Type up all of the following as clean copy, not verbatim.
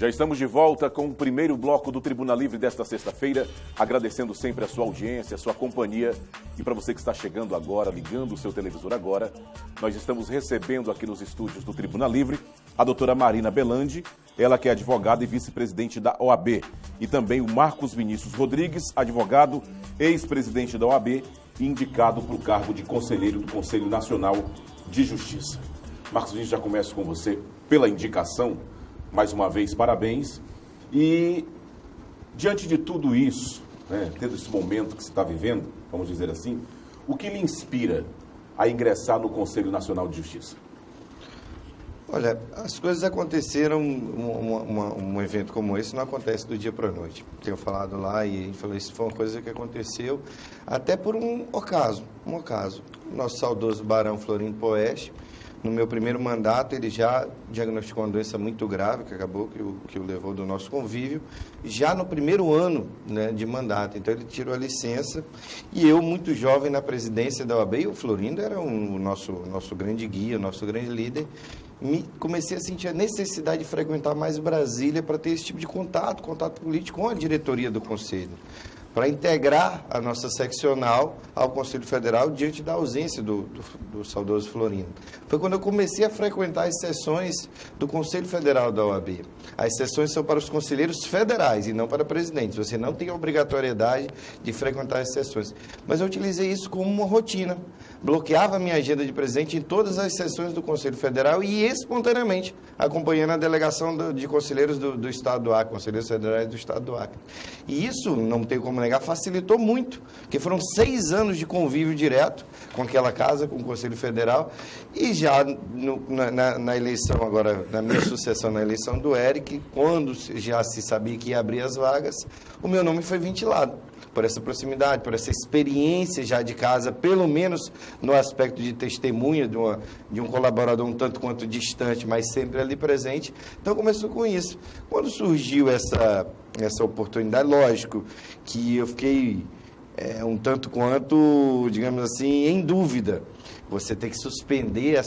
Já estamos de volta com o primeiro bloco do Tribuna Livre desta sexta-feira, agradecendo sempre a sua audiência, a sua companhia. E para você que está chegando agora, ligando o seu televisor agora, nós estamos recebendo aqui nos estúdios do Tribuna Livre a doutora Marina Belandi, ela que é advogada e vice-presidente da OAB. E também o Marcos Vinícius Rodrigues, advogado, ex-presidente da OAB e indicado para o cargo de conselheiro do Conselho Nacional de Justiça. Marcos Vinícius, já começo com você pela indicação. Mais uma vez, parabéns. E, diante de tudo isso, tendo esse momento que você está vivendo, vamos dizer assim, o que lhe inspira a ingressar no Conselho Nacional de Justiça? Olha, as coisas aconteceram, um evento como esse não acontece do dia para a noite. Tenho falado lá e falei, isso foi uma coisa que aconteceu até por um ocaso. Nosso saudoso Barão Florindo Poeste, no meu primeiro mandato, ele já diagnosticou uma doença muito grave, que acabou, que o levou do nosso convívio, já no primeiro ano, né, de mandato. Então, ele tirou a licença e eu, muito jovem, na presidência da OAB, e o Florindo era o nosso grande guia, o nosso grande líder, comecei a sentir a necessidade de frequentar mais Brasília para ter esse tipo de contato político com a diretoria do Conselho, para integrar a nossa seccional ao Conselho Federal diante da ausência do saudoso Florindo. Foi quando eu comecei a frequentar as sessões do Conselho Federal da OAB. As sessões são para os conselheiros federais e não para presidentes. Você não tem a obrigatoriedade de frequentar as sessões. Mas eu utilizei isso como uma rotina. Bloqueava a minha agenda de presidente em todas as sessões do Conselho Federal e espontaneamente acompanhando a delegação de conselheiros do Estado do Acre, conselheiros federais do Estado do Acre. E isso, não tenho como negar, facilitou muito, porque foram 6 anos de convívio direto com aquela casa, com o Conselho Federal, e já na eleição agora, na minha sucessão na eleição do Eric, quando já se sabia que ia abrir as vagas, o meu nome foi ventilado. Por essa proximidade, por essa experiência já de casa, pelo menos no aspecto de testemunha de um colaborador um tanto quanto distante, mas sempre ali presente. Então, começou com isso. Quando surgiu essa oportunidade, lógico que eu fiquei um tanto quanto, digamos assim, em dúvida. Você tem que suspender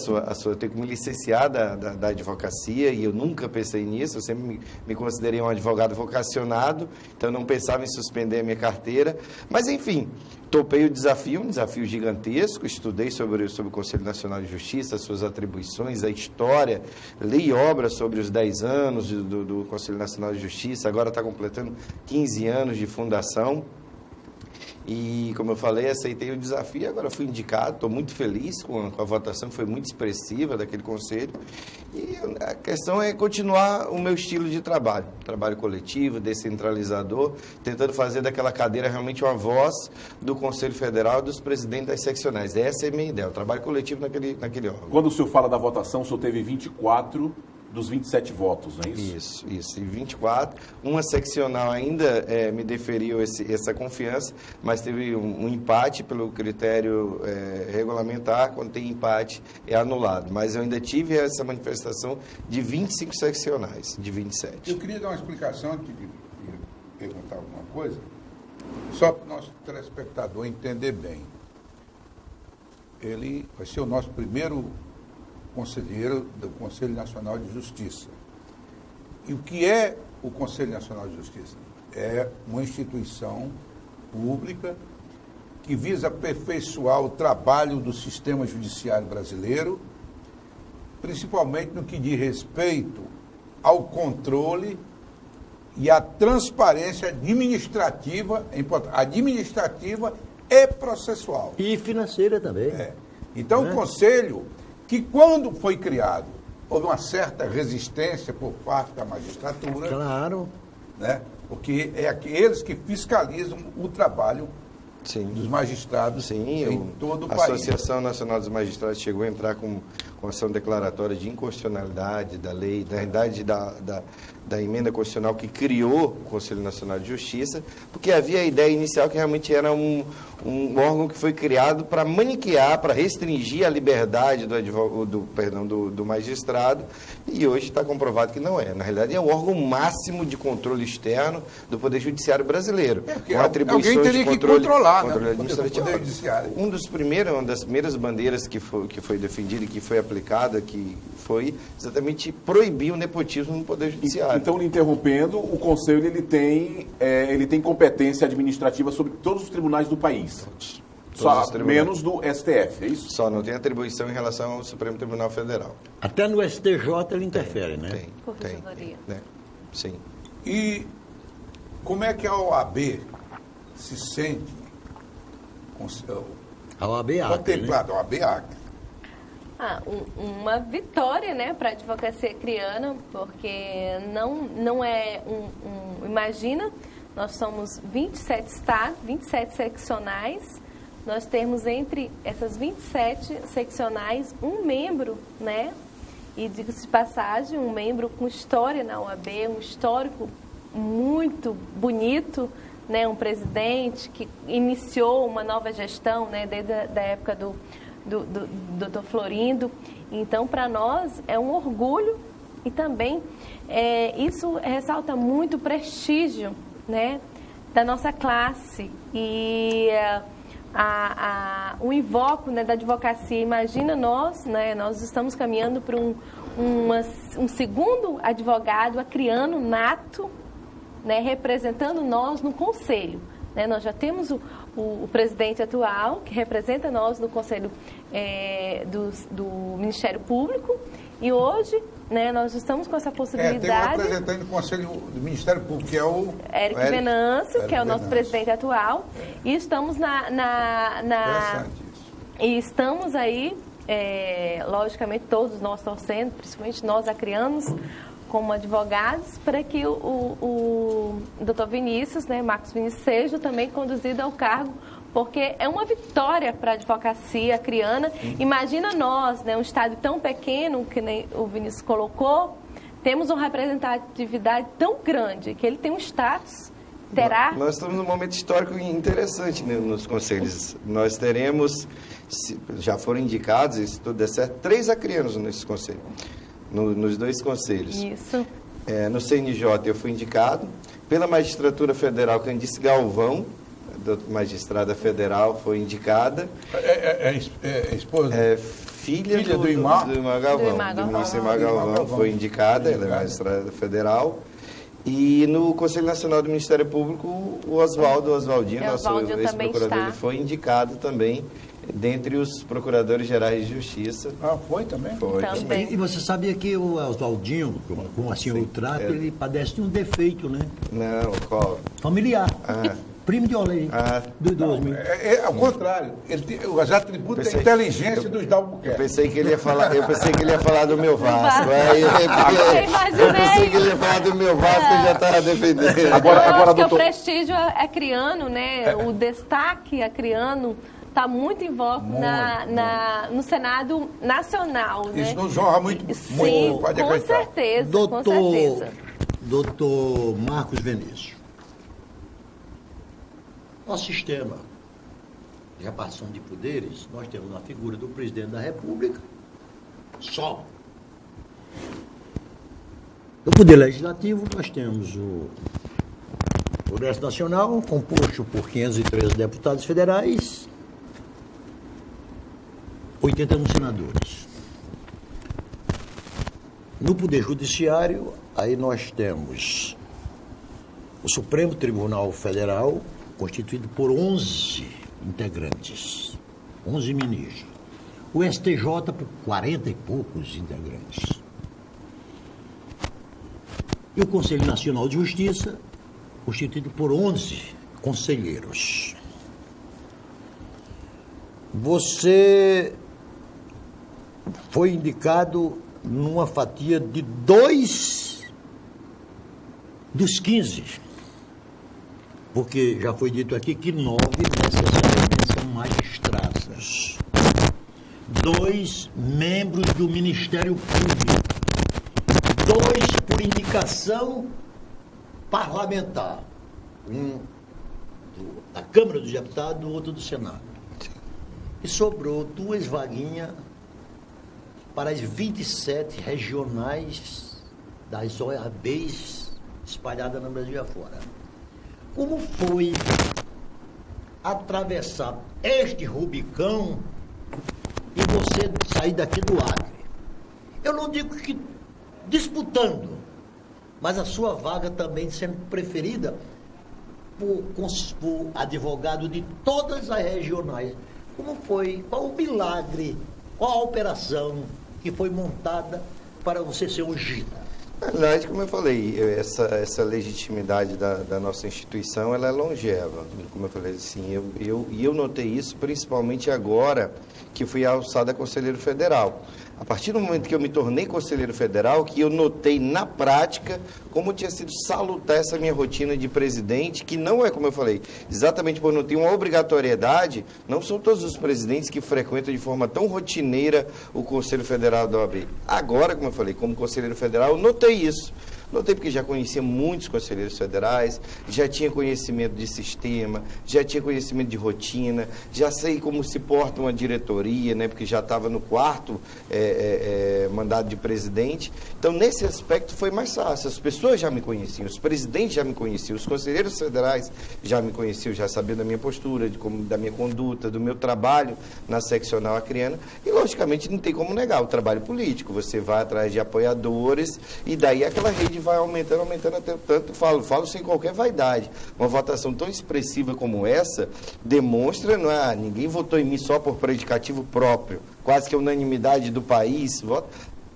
tem que me licenciar da advocacia, e eu nunca pensei nisso, eu sempre me considerei um advogado vocacionado, então não pensava em suspender a minha carteira, mas enfim, topei o desafio, um desafio gigantesco, estudei sobre o Conselho Nacional de Justiça, as suas atribuições, a história, li obras sobre os 10 anos do Conselho Nacional de Justiça, agora está completando 15 anos de fundação. E, como eu falei, aceitei o desafio e agora fui indicado. Estou muito feliz com a votação, que foi muito expressiva daquele conselho. E a questão é continuar o meu estilo de trabalho coletivo, descentralizador, tentando fazer daquela cadeira realmente uma voz do Conselho Federal e dos presidentes das seccionais. Essa é a minha ideia, o trabalho coletivo naquele órgão. Quando o senhor fala da votação, o senhor teve 24 dos 27 votos, não é isso? Isso. E 24. Uma seccional ainda me deferiu essa confiança, mas teve um empate pelo critério regulamentar. Quando tem empate, é anulado. Mas eu ainda tive essa manifestação de 25 seccionais, de 27. Eu queria dar uma explicação antes de perguntar alguma coisa, só para o nosso telespectador entender bem. Ele vai ser o nosso primeiro conselheiro do Conselho Nacional de Justiça. E o que é o Conselho Nacional de Justiça? É uma instituição pública que visa aperfeiçoar o trabalho do sistema judiciário brasileiro, principalmente no que diz respeito ao controle e à transparência administrativa e processual. E financeira também. Então, o Conselho, que quando foi criado, houve uma certa resistência por parte da magistratura. Claro. Né? Porque é eles que fiscalizam o trabalho dos magistrados em todo o país. A Associação Nacional dos Magistrados chegou a entrar com ação declaratória de inconstitucionalidade da lei, na realidade da emenda constitucional que criou o Conselho Nacional de Justiça, porque havia a ideia inicial que realmente era um órgão que foi criado para maniquear, para restringir a liberdade do magistrado, e hoje está comprovado que não é. Na realidade, é o órgão máximo de controle externo do Poder Judiciário brasileiro. Com atribuições alguém teria que controlar. lá, controle né? administrativo. Poder judiciário. Uma das primeiras bandeiras que foi defendida e que foi aplicada, que foi exatamente proibir o nepotismo no Poder Judiciário. Então, lhe interrompendo, o Conselho ele tem competência administrativa sobre todos os tribunais do país. Só menos do STF, é isso? Só não tem atribuição em relação ao Supremo Tribunal Federal. Até no STJ ele interfere, né? Tem, né? Sim. E como é que a OAB se sente A OAB Acre, contemplada, a OAB Acre? Uma vitória, né, para a advocacia acreana, porque não é imagina, nós somos 27 estados, 27 seccionais, nós temos entre essas 27 seccionais um membro, né, e diga-se de passagem, um membro com história na OAB, um histórico muito bonito, né, um presidente que iniciou uma nova gestão, né, desde a época do Dr. Florindo. Então, para nós, é um orgulho e também isso ressalta muito o prestígio, né, da nossa classe e o invoco, né, da advocacia. Imagina nós, né, nós estamos caminhando para um segundo advogado acreano nato, né, representando nós no Conselho. Né? Nós já temos o presidente atual, que representa nós no Conselho do Ministério Público, e hoje, né, nós estamos com essa possibilidade... Tem um representante do Conselho do Ministério Público, que é o... Érico Venâncio, que é o nosso presidente atual, e estamos Interessante isso. E estamos aí, logicamente, todos nós torcendo, principalmente nós acreanos, como advogados, para que o Dr. Vinícius, né, Marcos Vinícius, seja também conduzido ao cargo, porque é uma vitória para a advocacia acreana. Imagina nós, né, um estado tão pequeno, que nem o Vinícius colocou, temos uma representatividade tão grande, que ele tem um status, terá... Nós estamos num momento histórico interessante, né, nos conselhos. Nós teremos, já foram indicados, se tudo der certo, 3 acreanos nesse conselho. Nos 2 conselhos. Isso. No CNJ eu fui indicado. Pela Magistratura Federal, Candice Galvão, magistrada federal, foi indicada. Esposa? Filha do Imar Galvão, do ministro Imar Galvão, foi indicada, ela é magistrada federal. E no Conselho Nacional do Ministério Público, o Oswaldinho, nosso ex-procurador, ele foi indicado também, dentre os procuradores-gerais de justiça. Foi também? Foi. Também. E você sabia que o Oswaldinho, como assim eu trato, ele padece de um defeito, né? Não, qual? Familiar. Primo de Olé, do 2000. Ao contrário, os atributos da inteligência dos Dalbuquerque. Eu pensei que ele ia falar do meu Vasco. Eu imaginei. Eu pensei que ele ia falar do meu Vasco, eu já estava defendendo. Agora, doutor... o prestígio acreano, né? O destaque acreano está muito em voga no Senado Nacional. Né? Isso nos honra muito. Sim, pode com acreditar. certeza, com certeza. Doutor Marcos Vinícius. Nosso sistema de repartição de poderes, nós temos a figura do presidente da República, só. No Poder Legislativo, nós temos o Congresso Nacional, composto por 513 deputados federais, 81 senadores. No Poder Judiciário, aí nós temos o Supremo Tribunal Federal, constituído por 11 integrantes, 11 ministros. O STJ por 40 e poucos integrantes. E o Conselho Nacional de Justiça, constituído por 11 conselheiros. Você foi indicado numa fatia de 2 dos 15. Porque já foi dito aqui que 9 necessariamente são magistrados. 2 membros do Ministério Público. 2 por indicação parlamentar. Um da Câmara dos Deputados, o outro do Senado. E sobrou 2 vaguinhas para as 27 regionais das OABs espalhadas no Brasil afora. Como foi atravessar este Rubicão e você sair daqui do Acre. Eu não digo que disputando, mas a sua vaga também sendo preferida por advogado de todas as regionais. Como foi? Qual o milagre? Qual a operação que foi montada para você ser ungida? Na verdade, como eu falei, essa legitimidade da nossa instituição, ela é longeva. Como eu falei assim, eu notei isso principalmente agora que fui alçado a conselheiro federal. A partir do momento que eu me tornei conselheiro federal, que eu notei na prática como tinha sido salutar essa minha rotina de presidente, que não é, como eu falei, exatamente por não ter uma obrigatoriedade, não são todos os presidentes que frequentam de forma tão rotineira o Conselho Federal da OAB. Agora, como eu falei, como conselheiro federal, eu notei isso. Notei porque já conhecia muitos conselheiros federais, já tinha conhecimento de sistema, já tinha conhecimento de rotina, já sei como se porta uma diretoria, né, porque já estava no quarto mandato de presidente. Então, nesse aspecto foi mais fácil. As pessoas já me conheciam, os presidentes já me conheciam, os conselheiros federais já me conheciam, já sabiam da minha postura, da minha conduta, do meu trabalho na seccional acreana. E, logicamente, não tem como negar o trabalho político. Você vai atrás de apoiadores e daí aquela rede vai aumentando até tanto, falo sem qualquer vaidade. Uma votação tão expressiva como essa demonstra, não é, ninguém votou em mim só por predicativo próprio, quase que a unanimidade do país vota.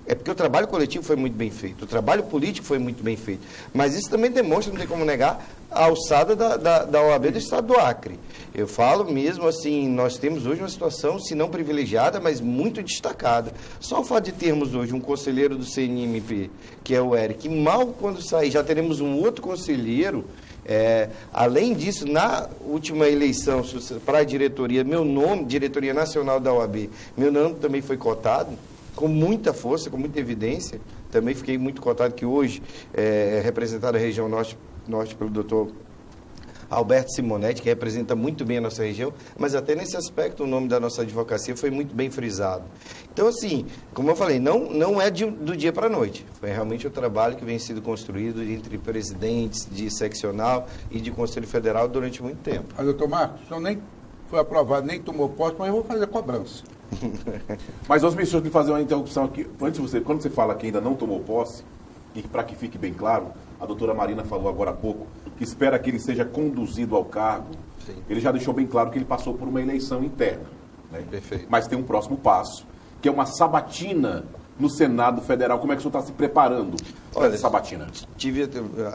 É porque o trabalho coletivo foi muito bem feito, o trabalho político foi muito bem feito, mas isso também demonstra, não tem como negar, a alçada da OAB do Estado do Acre. Eu falo mesmo assim, nós temos hoje uma situação, se não privilegiada, mas muito destacada. Só o fato de termos hoje um conselheiro do CNMP, que é o Eric, mal quando sair, já teremos um outro conselheiro. Além disso, na última eleição para a diretoria, meu nome, diretoria nacional da OAB, meu nome também foi cotado, com muita força, com muita evidência. Também fiquei muito cotado que hoje é representada a região norte pelo doutor Alberto Simonetti, que representa muito bem a nossa região, mas até nesse aspecto o nome da nossa advocacia foi muito bem frisado. Então, assim, como eu falei, não é do dia para a noite. Foi realmente o trabalho que vem sendo construído entre presidentes de seccional e de Conselho Federal durante muito tempo. Mas, doutor Marcos, o senhor nem foi aprovado, nem tomou posse, mas eu vou fazer cobrança. Mas, Osmir, deixa eu te fazer uma interrupção aqui. Quando você fala que ainda não tomou posse, e para que fique bem claro, a doutora Marina falou agora há pouco, que espera que ele seja conduzido ao cargo. Sim. Ele já deixou bem claro que ele passou por uma eleição interna. Né? Perfeito. Mas tem um próximo passo, que é uma sabatina no Senado Federal. Como é que o senhor está se preparando para essa sabatina? Tive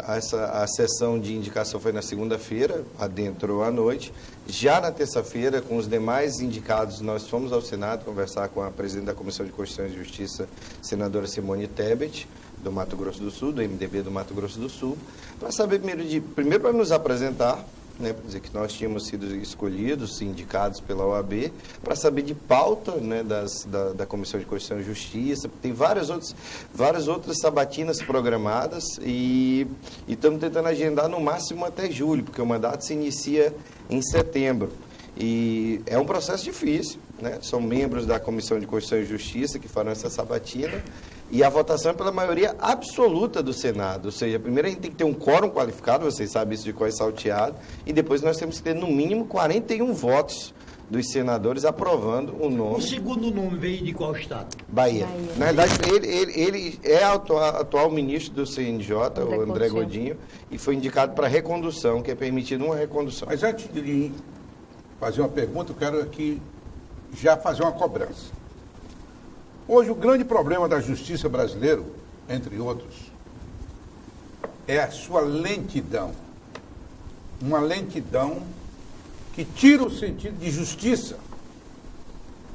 a sessão de indicação foi na segunda-feira, adentrou à noite. Já na terça-feira, com os demais indicados, nós fomos ao Senado conversar com a presidente da Comissão de Constituição e Justiça, senadora Simone Tebet, do Mato Grosso do Sul, do MDB do Mato Grosso do Sul, para saber primeiro para nos apresentar, né, para dizer que nós tínhamos sido escolhidos, indicados pela OAB, para saber de pauta, né, da Comissão de Constituição e Justiça. Tem várias outras sabatinas programadas e estamos tentando agendar no máximo até julho, porque o mandato se inicia em setembro. E é um processo difícil, né? São membros da Comissão de Constituição e Justiça que farão essa sabatina e a votação é pela maioria absoluta do Senado. Ou seja, primeiro a gente tem que ter um quórum qualificado, vocês sabem isso de cor salteado, e depois nós temos que ter no mínimo 41 votos dos senadores aprovando o nome. O segundo nome veio de qual estado? Bahia. Na verdade, ele é atual ministro do CNJ, o André Godinho, e foi indicado para recondução, que é permitido uma recondução. Mas antes de fazer uma pergunta, eu quero aqui já fazer uma cobrança. Hoje, o grande problema da justiça brasileira, entre outros, é a sua lentidão. Uma lentidão que tira o sentido de justiça,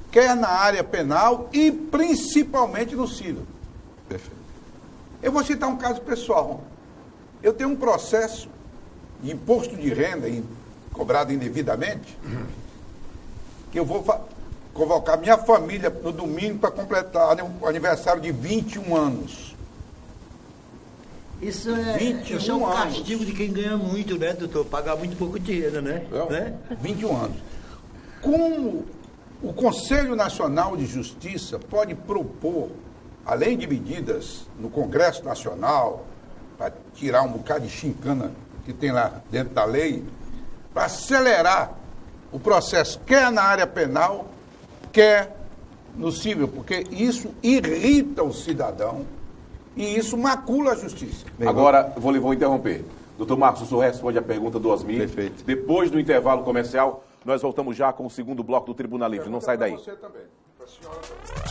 quer na área penal e principalmente no civil. Perfeito. Eu vou citar um caso pessoal. Eu tenho um processo de imposto de renda cobrado indevidamente, que eu vou convocar minha família no domingo para completar o aniversário de 21 anos. Isso é um castigo de quem ganha muito, né, doutor? Pagar muito pouco dinheiro, né? 21 anos. Como o Conselho Nacional de Justiça pode propor, além de medidas no Congresso Nacional, para tirar um bocado de chincana que tem lá dentro da lei, para acelerar o processo, quer na área penal, quer no civil, porque isso irrita o cidadão e isso macula a justiça. Agora, vou interromper. Doutor Marcos, o senhor responde a pergunta do Osmir. Perfeito. Depois do intervalo comercial, nós voltamos já com o segundo bloco do Tribuna Livre. Não sai daí. Você também, para a senhora também.